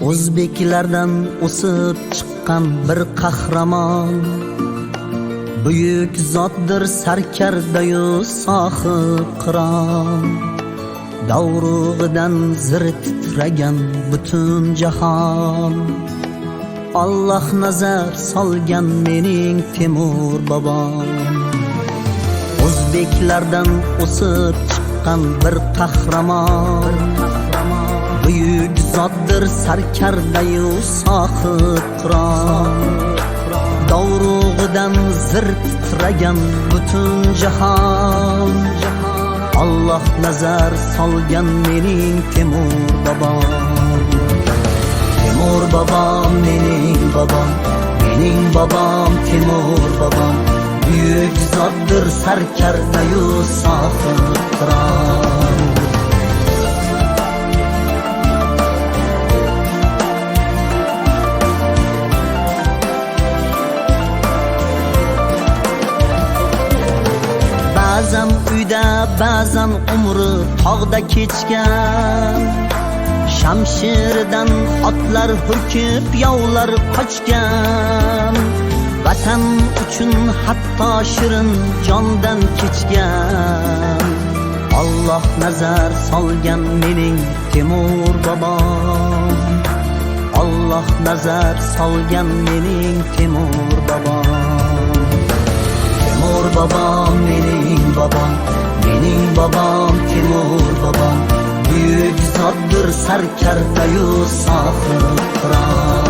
O'zbeklardan o'sib chiqqan bir qahramon, buyuk zotdir sarkardayu sohib qiron. Davrug'idan zir titragan butun jahon, Alloh nazar solgan mening Temur bobom. O'zbeklardan o'sib chiqqan bir qahramon, buyuk zotdir sarkardayu sohib qiron. Davrug'idan zir titragan butun jahon, Alloh nazar solgan mening Temur bobom. Temur bobom mening bobom, mening bobom Temur bobom. Buyuk zotdir sarkardayu sohib qiron. Ba'zan uyda, ba'zan umri tog'da kechgan, shamshiridan otlar hurkib yovlar qochgan. Vatan uchun hatto shirin jondan kechgan, Alloh nazar solgan mening Temur bobom. Alloh nazar solgan mening Temur bobom. Temur bobom mening bobom, mening bobom Temur bobom. Buyuk zotdir sarkardayu sohib qiron.